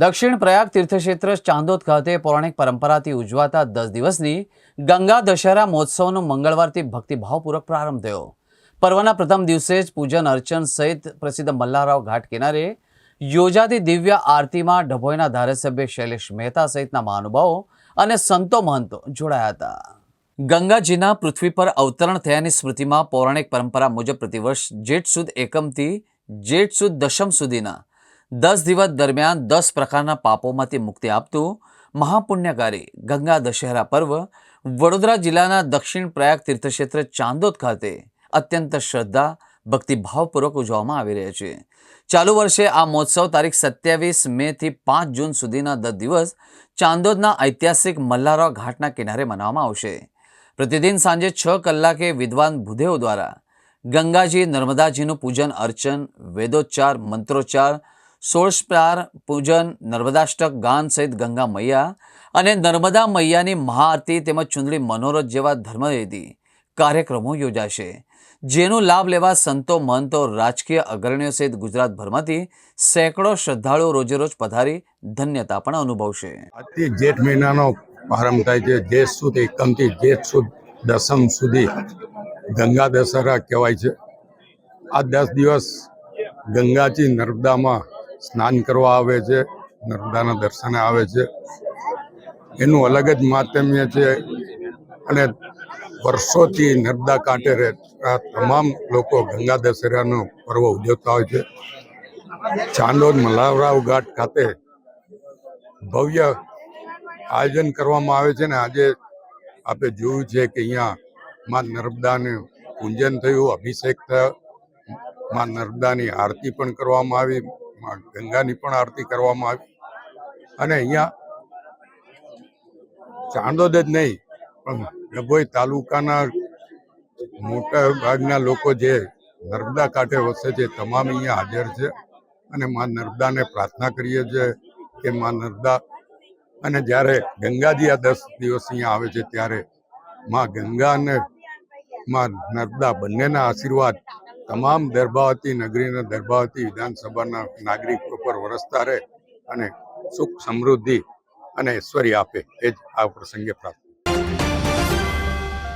દક્ષિણ પ્રયાગ તીર્થક્ષેત્ર ચાંદોદ ખાતે પૌરાણિક પરંપરાથી ઉજવાતા 10 દિવસની ગંગા દશેરા મહોત્સવનો મંગળવારથી ભક્તિભાવપૂર્વક પ્રારંભ થયો। પર્વના પ્રથમ દિવસે જ પૂજન અર્ચન સહિત પ્રસિદ્ધ મલ્હારરાવ ઘાટ કિનારે યોજાતી દિવ્ય આરતીમાં ડભોઈના ધારાસભ્ય શૈલેષ મહેતા સહિતના મહાનુભાવો અને સંતો મહંતો જોડાયા હતા। ગંગાજીના પૃથ્વી પર અવતરણ થયાની સ્મૃતિમાં પૌરાણિક પરંપરા મુજબ પ્રતિવર્ષ જેઠ સુદ એકમથી જેઠ સુદ દશમ સુધીના 10 દિવસ દરમિયાન 10 પ્રકારના પાપોમાંથી મુક્તિ આપતું મહાપુણ્યકારી ગંગા દશેરા પર્વ વડોદરા જિલ્લાના દક્ષિણ પ્રયાગ તીર્થક્ષેત્ર ચાંદોદ ખાતે અત્યંત શ્રદ્ધા ભક્તિભાવપૂર્વક ઉજવવામાં આવી રહ્યો છે। ચાલુ વર્ષે આ મહોત્સવ તારીખ 27 મે થી 5 જૂન સુધીના 10 દિવસ ચાંદોદના ઐતિહાસિક મલ્હારરાવ ઘાટના કિનારે મનાવવામાં આવશે। પ્રતિદિન સાંજે 6 કલાકે વિદ્વાન ભૂદેવો દ્વારા ગંગાજી નર્મદાજીનું પૂજન અર્ચન, વેદોચ્ચાર, મંત્રોચ્ચાર, 16 પૂજન, નર્મદાષ્ટક ગાન સહિત ગંગા મૈયા અને નર્મદા મૈયાની મહાઆરતી તેમજ ચુંદડી મનોરથ જેવા ધર્મવિધિ કાર્યક્રમો યોજાશે, જેનો લાભ લેવા સંતો મહંતો રાજકીય અગ્રણીઓ સહિત ગુજરાતભરમાંથી સેંકડો શ્રદ્ધાળુઓ રોજેરોજ પધારી ધન્યતા પણ અનુભવશે। આજથી જેઠ મહિનાનો પ્રારંભ થાય છે। જેઠ સુદ એકમથી જેઠ સુદ દશમ સુધી ગંગા દશેરા કહેવાય છે। આ 10 દિવસ ગંગાજી નર્મદામાં સ્નાન કરવા આવે છે, નર્મદાના દર્શને આવે છે। એનું અલગ જ માહાત્મ્ય છે અને વર્ષોથી નર્મદા કાંઠે રહેતા તમામ લોકો ગંગા દશેરાનો પર્વ ઉજવતા હોય છે। ચાંદોદ મલ્હારરાવ ઘાટ ખાતે ભવ્ય આયોજન કરવામાં આવે છે ને આજે આપણે જોયું છે કે અહીંયા માં નર્મદાનું પૂજન થયું, અભિષેક થયો, માં નર્મદાની આરતી પણ કરવામાં આવી, માં ગંગાની પણ આરતી કરવામાં આવી અને અહીંયા ચાંદોદ જ નહીં પણ ડભોઈ તાલુકાના મોટા ભાગના લોકો જે નર્મદા કાંઠે વસે છે તમામ અહીંયા હાજર છે અને માં નર્મદાને પ્રાર્થના કરીએ છીએ કે માં નર્મદા અને જ્યારે ગંગાજી આ 10 દિવસ અહીંયા આવે છે ત્યારે માં ગંગા અને માં નર્મદા બંનેના આશીર્વાદ તમામ દર્ભાવતી નગરીના દર્ભાવતી વિધાનસભાના નાગરિકો પર વરસતા રહે અને સુખ સમૃદ્ધિ અને ઐશ્વર્ય આપે, એ જ આ પ્રસંગે પ્રાર્થના।